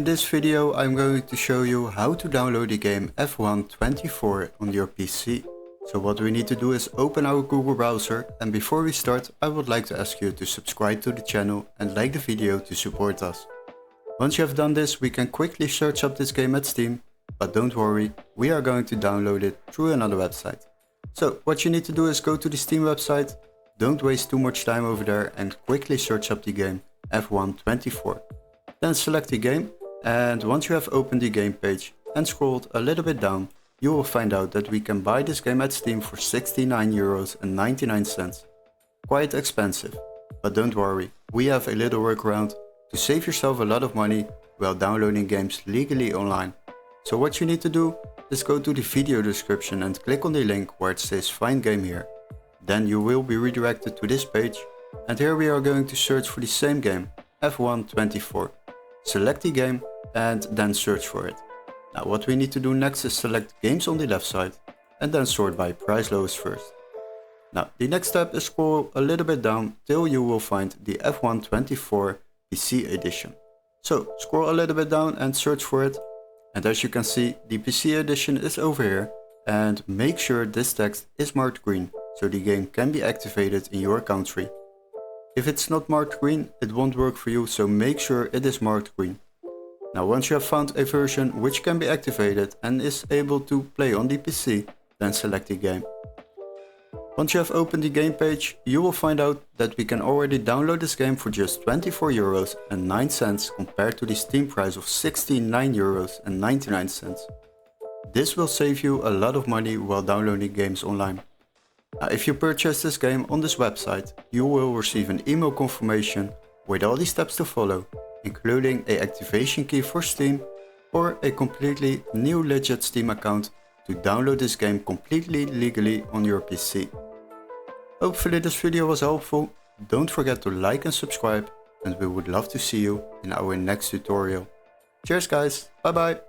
In this video I'm going to show you how to download the game F124 on your PC. So what we need to do is open our Google browser, and before we start I would like to ask you to subscribe to the channel and like the video to support us. Once you have done this, we can quickly search up this game at Steam, but don't worry, we are going to download it through another website. So what you need to do is go to the Steam website, don't waste too much time over there and quickly search up the game F124. Then select the game, and once you have opened the game page and scrolled a little bit down, you will find out that we can buy this game at Steam for €69.99. Quite expensive, but don't worry, we have a little workaround to save yourself a lot of money while downloading games legally online. So what you need to do is go to the video description and click on the link where it says find game here. Then you will be redirected to this page, and here we are going to search for the same game, F124. Select the game and then search for it. Now what we need to do next is select games on the left side and then sort by price lowest first. Now the next step is scroll a little bit down till you will find the F124 PC edition. So scroll a little bit down and search for it, and as you can see the PC edition is over here, and make sure this text is marked green so the game can be activated in your country. If it's not marked green, it won't work for you, so make sure it is marked green. Now once you have found a version which can be activated and is able to play on the PC, then select the game. Once you have opened the game page, you will find out that we can already download this game for just €24.09 compared to the Steam price of €69.99. This will save you a lot of money while downloading games online. Now, if you purchase this game on this website, you will receive an email confirmation with all the steps to follow, including an activation key for Steam or a completely new legit Steam account to download this game completely legally on your PC. Hopefully this video was helpful. Don't forget to like and subscribe, and we would love to see you in our next tutorial. Cheers guys, bye bye!